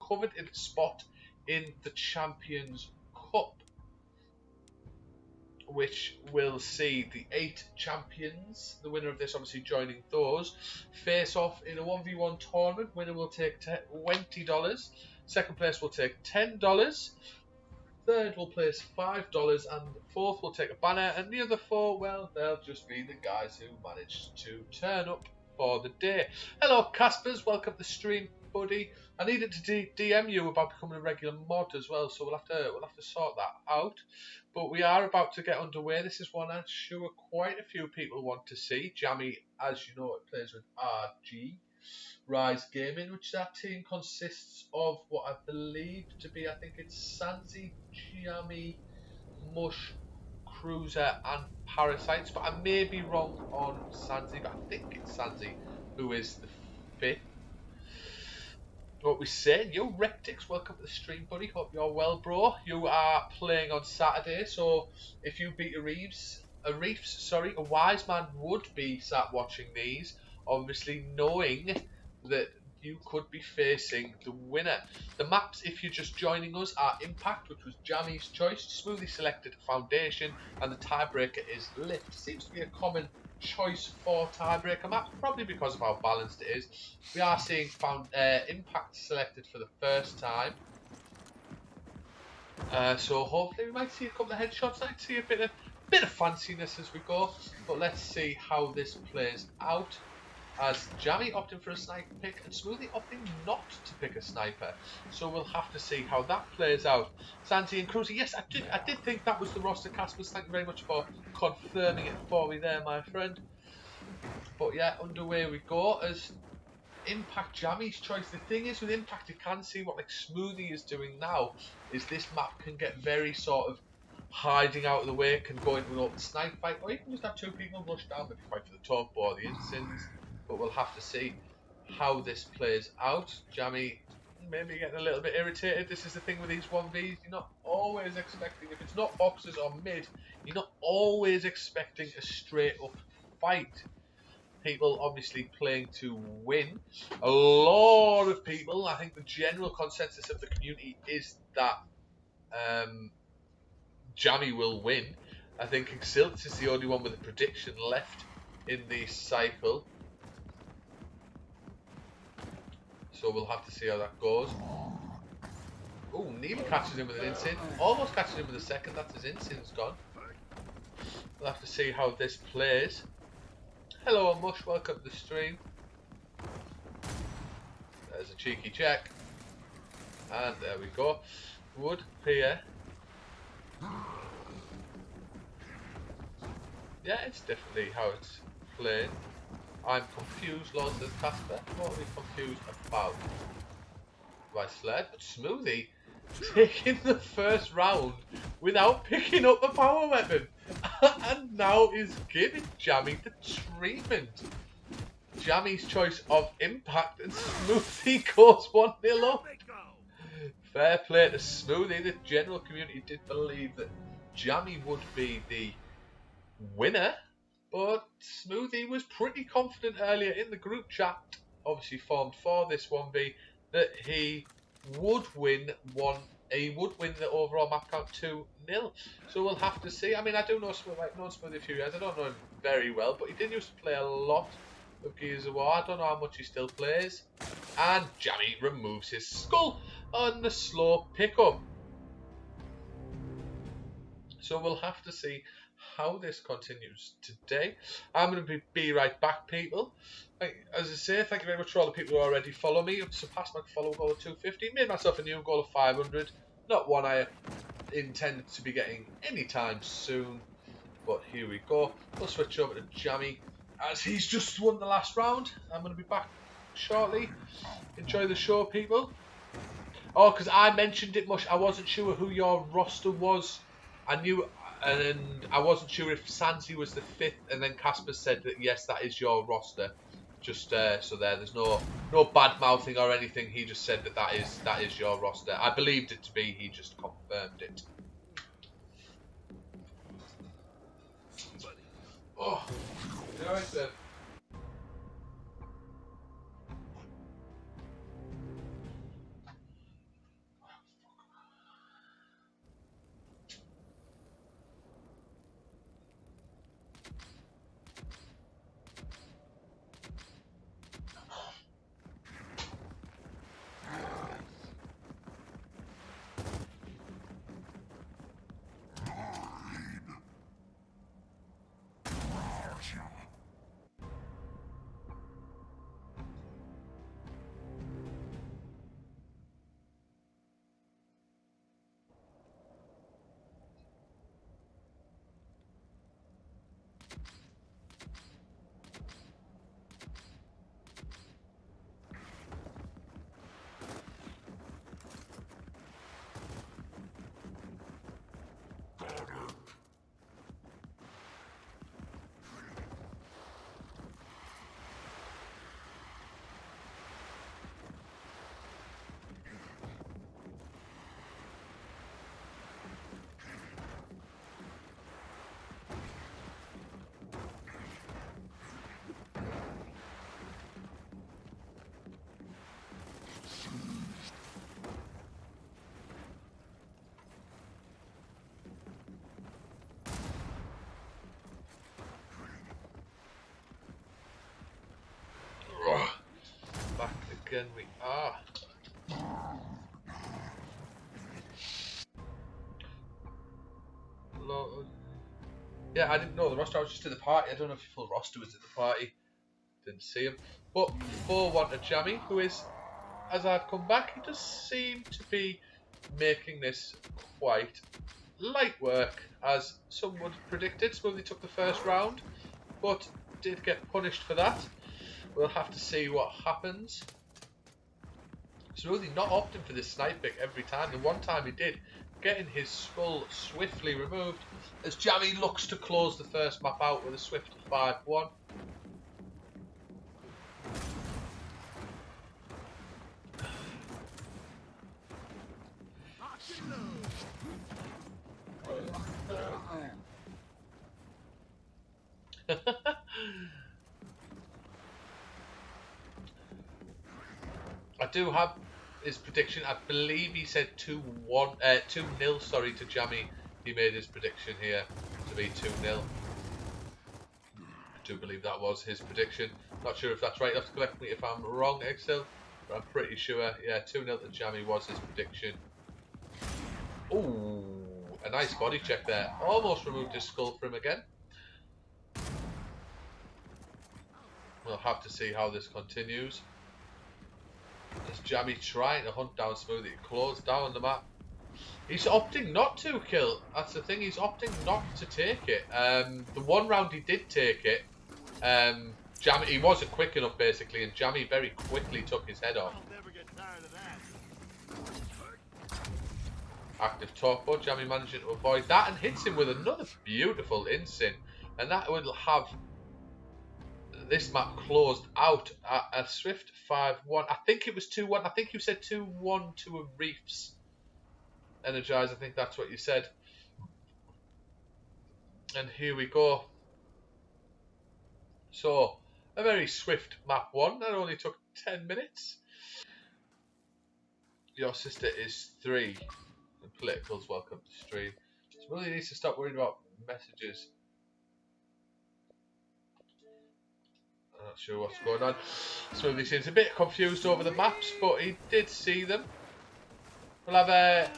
coveted spot in the Champions Cup, which will see the 8 champions, the winner of this obviously joining those, face off in a 1v1 tournament. Winner will take $20, second place will take $10, third will place $5, and fourth will take a banner, and the other 4, well, they'll just be the guys who managed to turn up for the day. Hello Caspers, welcome to the stream, buddy. I needed to DM you about becoming a regular mod as well, so we'll have to sort that out. But we are about to get underway. This is one I'm sure quite a few people want to see. Jammy, as you know, it plays with RG Gaming, which that team consists of what I believe to be, I think it's Sanzi, Jammy, Mush, Cruiser and Parasites, but I may be wrong on Sanzi, but I think it's Sanzi who is the 5th. What we say, yo Reptix, welcome to the stream, buddy. Hope you're well, bro. You are playing on Saturday, so if you beat a wise man would be sat watching these, obviously knowing that you could be facing the winner. The maps, if you're just joining us, are Impact, which was Jammy's choice, Smoothie selected Foundation, and the tiebreaker is Lift. Seems to be a common choice for tiebreaker maps, probably because of how balanced it is. We are seeing Impact selected for the first time, so hopefully we might see a couple of headshots. I'd see a bit of fanciness as we go, but let's see how this plays out, as Jammy opting for a sniper pick and Smoothie opting not to pick a sniper. So we'll have to see how that plays out. Santi and Cruzy, yes, I did think that was the roster, Caspers. Thank you very much for confirming it for me there, my friend. But yeah, underway we go as Impact Jammy's choice. The thing is with Impact, you can see what like Smoothie is doing now, is this map can get very sort of hiding out of the way, can go into an open snipe fight, or you can just have 2 people rush down, maybe fight for the top or the instants. But we'll have to see how this plays out. Jammy maybe getting a little bit irritated. This is the thing with these 1Vs. You're not always expecting, if it's not boxes or mid, you're not always expecting a straight up fight. People obviously playing to win. A lot of people, I think the general consensus of the community is that Jammy will win. I think Exilts is the only one with a prediction left in the cycle. So we'll have to see how that goes. Oh, nearly catches him with an instant. Almost catches him with a second. That's his instant's gone. We'll have to see how this plays. Hello, Mush. Welcome to the stream. There's a cheeky check. And there we go. Wood here. Yeah, it's definitely how it's played. I'm confused, Lord says Casper. What are we confused about? Right, Sled, but Smoothie taking the first round without picking up a power weapon. And now is giving Jammy the treatment. Jammy's choice of Impact, and Smoothie goes 1-0 up. Fair play to Smoothie. The general community did believe that Jammy would be the winner, but Smoothie was pretty confident earlier in the group chat, obviously formed for this 1v, that he would win the overall map count 2-0. So we'll have to see. I mean, I do know Smoothie, I've known Smoothie a few years. I don't know him very well, but he did used to play a lot of Gears of War. I don't know how much he still plays. And Jammy removes his skull on the slow pickup. So we'll have to see how this continues today. I'm going to be right back, people. As I say, thank you very much for all the people who already follow me. I've surpassed my follow goal of 250. Made myself a new goal of 500. Not one I intend to be getting anytime soon. But here we go. We'll switch over to Jammy, as he's just won the last round. I'm going to be back shortly. Enjoy the show, people. Oh, because I mentioned it much. I wasn't sure who your roster was. I knew, and I wasn't sure if Sansi was the 5th, and then Casper said that yes, that is your roster. Just so there's no bad mouthing or anything. He just said that is your roster. I believed it to be. He just confirmed it. Oh, you know it's Again, we are. Yeah, I didn't know the roster. I was just at the party. I don't know if the full roster was at the party. Didn't see him. But 4-1 to Jammy, who is, as I've come back, he does seem to be making this quite light work, as some would have predicted. Smoothie took the first round, but did get punished for that. We'll have to see what happens. Smoothie not opting for this snipe pick every time. The one time he did, getting his skull swiftly removed, as Jammy looks to close the first map out with a swift 5-1. I do have his prediction. I believe he said 2-0, sorry, to Jammy. He made his prediction here to be 2-0. I do believe that was his prediction. Not sure if that's right. You have to correct me if I'm wrong, Excel. But I'm pretty sure. Yeah, 2-0 to Jammy was his prediction. Ooh, a nice body check there. Almost removed his skull from him again. We'll have to see how this continues. As Jammy trying to hunt down Smoothie, close down the map. He's opting not to kill. That's the thing. He's opting not to take it. The one round he did take it. Jammy, he wasn't quick enough basically, and Jammy very quickly took his head off. I'll never get tired of that. Active top, but Jammy managing to avoid that and hits him with another beautiful insyn, and that would have this map closed out at a swift 5-1. I think it was 2-1. I think you said 2-1 to a Reefs. Energize, I think that's what you said. And here we go. So, a very swift map 1. That only took 10 minutes. Your sister is 3. The politicals welcome to stream. Smoothie needs to stop worrying about messages. I'm not sure what's going on. Smoothie seems a bit confused over the maps, but he did see them. We'll have a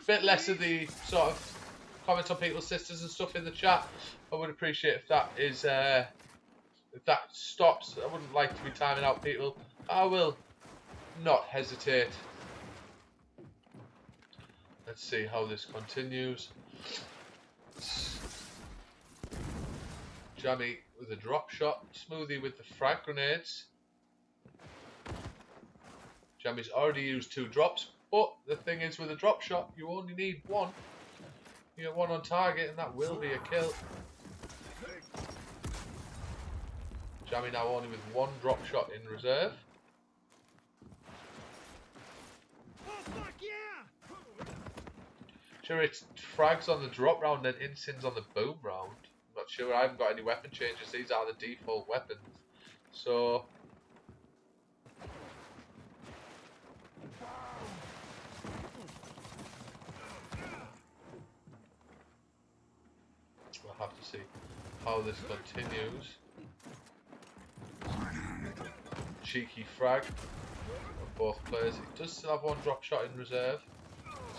bit less of the sort of comments on people's sisters and stuff in the chat. I would appreciate if that is if that stops. I wouldn't like to be timing out people. I will not hesitate. Let's see how this continues. Jammy with a drop shot. Smoothie with the frag grenades. Jammy's already used 2 drops, but the thing is with a drop shot, you only need 1. You get 1 on target, and that will be a kill. Jammy now only with 1 drop shot in reserve. Sure, it's frags on the drop round and insyns on the boom round. I'm not sure. I haven't got any weapon changes. These are the default weapons. So we'll have to see how this continues. Cheeky frag of both players. He does still have 1 drop shot in reserve.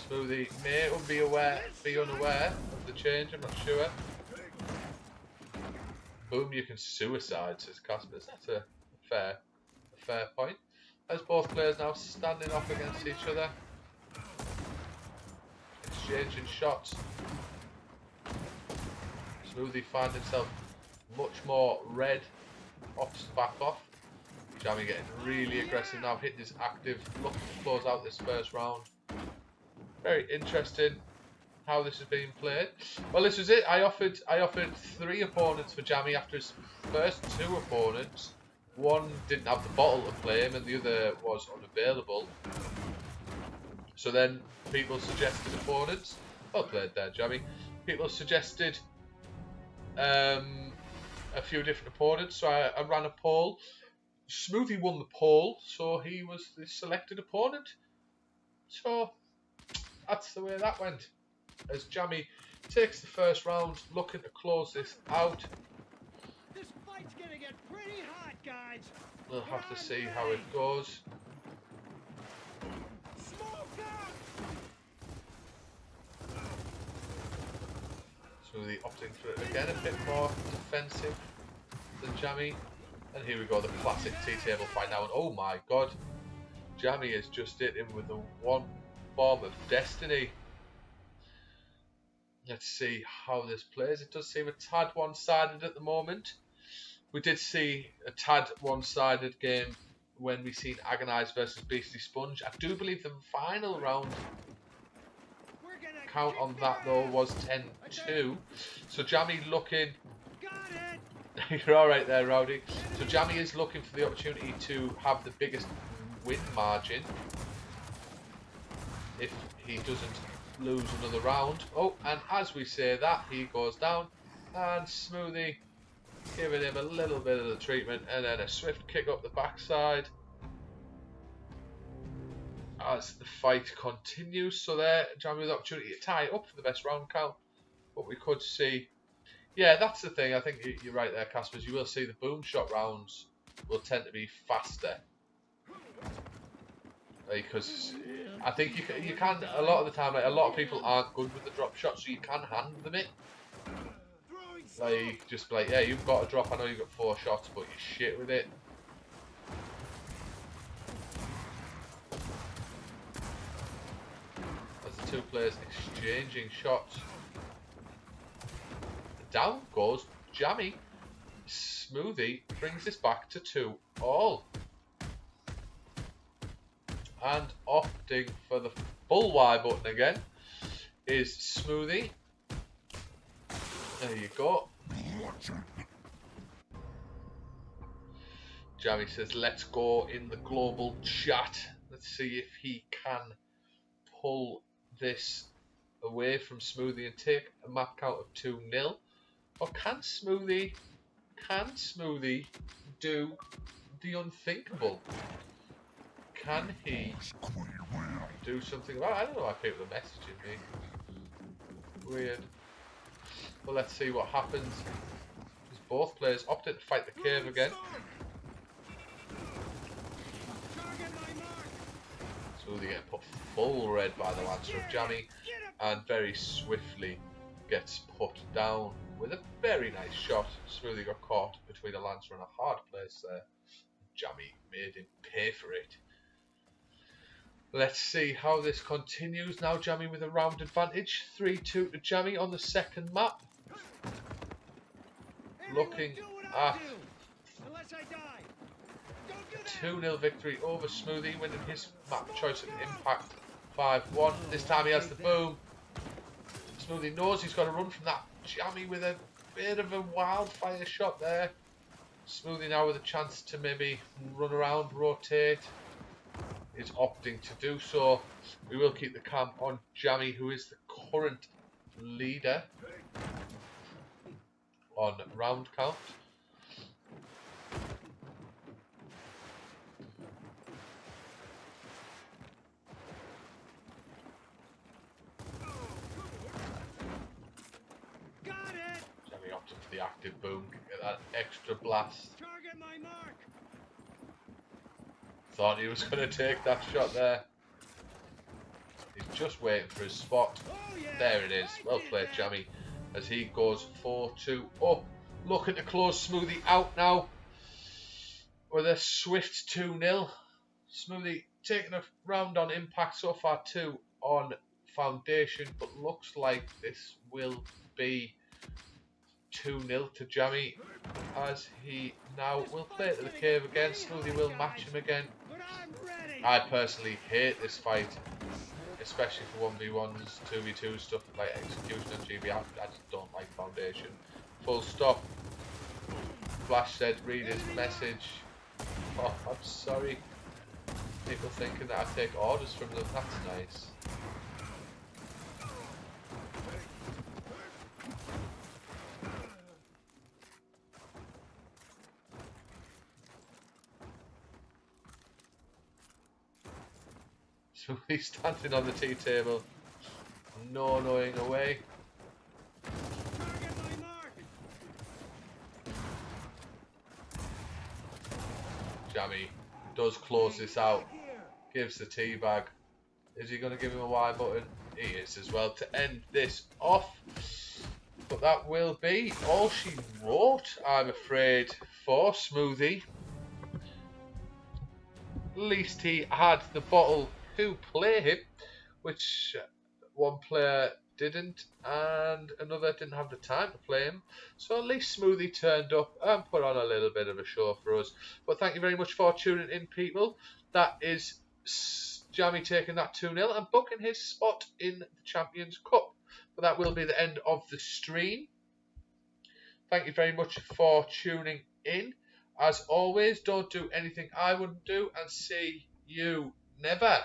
Smoothie may be unaware of the change, I'm not sure. Boom, you can suicide, says Caspers. That's a fair point. As both players now standing off against each other. Exchanging shots. Smoothie finds himself much more red. Opts back off. Jammy getting really aggressive now, hitting his active, looking to close out this first round. Very interesting how this is being played. Well, this was it. I offered 3 opponents for Jammy after his first 2 opponents. One didn't have the bottle to play him, and the other was unavailable. So then people suggested opponents. Well played there, Jammy. People suggested a few different opponents, so I ran a poll. Smoothie won the poll, so he was the selected opponent. So that's the way that went. As Jammy takes the first round, looking to close this out. This fight's gonna get pretty hot, guys. We'll have to see how it goes. Smoothie opting for it again, a bit more defensive than Jammy. And here we go, the classic T-table fight now. And oh my god, Jammy has just hit him with the one bomb of destiny. Let's see how this plays. It does seem a tad one-sided at the moment. We did see a tad one-sided game when we seen Agonize versus Beastly Sponge. I do believe the final round count on that though was 10-2. So Jammy looking... You're alright there, Rowdy. So Jammy is looking for the opportunity to have the biggest win margin if he doesn't lose another round. Oh, and as we say that, he goes down, and Smoothie giving him a little bit of the treatment, and then a swift kick up the backside as the fight continues. So there, Jamie with the opportunity to tie it up for the best round count. But we could see, yeah, that's the thing. I think you're right there, Caspers. You will see the boom shot rounds will tend to be faster. Because I think you can a lot of the time, like, a lot of people aren't good with the drop shot, so you can hand them it. Like, just like, yeah, you've got a drop, I know you've got 4 shots, but you're shit with it. As the two players exchanging shots. Down goes Jammy. Smoothie brings this back to 2-all. And opting for the full Y button again is Smoothie. There you go. Jammy says, let's go in the global chat. Let's see if he can pull this away from Smoothie and take a map count of 2-0. Or can Smoothie do the unthinkable? Can he do something about it? I don't know why people are messaging me. Weird. Well, let's see what happens. As both players opted to fight the cave again. Smoothie getting put full red by the Lancer of Jammy, and very swiftly gets put down with a very nice shot. Smoothie got caught between a Lancer and a hard place there. Jammy made him pay for it. Let's see how this continues. Now Jammy with a round advantage. 3-2 to Jammy on the second map. Looking at a 2-0 victory over Smoothie, winning his map choice at Impact 5-1. This time he has the boom. Smoothie knows he's got to run from that. Jammy with a bit of a wildfire shot there. Smoothie now with a chance to maybe run around, rotate. Is opting to do so. We will keep the cam on Jammy, who is the current leader on round count. Got it. Jammy opting for the active boom, get that extra blast. Target my mark. Thought he was going to take that shot there. He's just waiting for his spot. Oh, yeah. There it is. Well played, Jammy, as he goes 4-2 up. Looking to close Smoothie out now with a swift 2-0. Smoothie taking a round on Impact so far, 2 on Foundation, but looks like this will be 2-0 to Jammy, as he now will play to the cave again. Smoothie will match him again. I personally hate this fight, especially for 1v1s, 2v2 stuff like Execution and GB. I just don't like Foundation. Full stop. Flash said, read his message. Oh, I'm sorry. People thinking that I take orders from them, that's nice. So he's standing on the tea table, no knowing away. Jammy does close this out. Gives the teabag. Is he going to give him a Y button? He is as well to end this off. But that will be all she wrote, I'm afraid, for Smoothie. At least he had the bottle to play him, which one player didn't and another didn't have the time to play him. So at least Smoothie turned up and put on a little bit of a show for us. But thank you very much for tuning in, people. That is Jammy taking that 2-0 and booking his spot in the Champions Cup. But that will be the end of the stream. Thank you very much for tuning in. As always, don't do anything I wouldn't do, and see you never.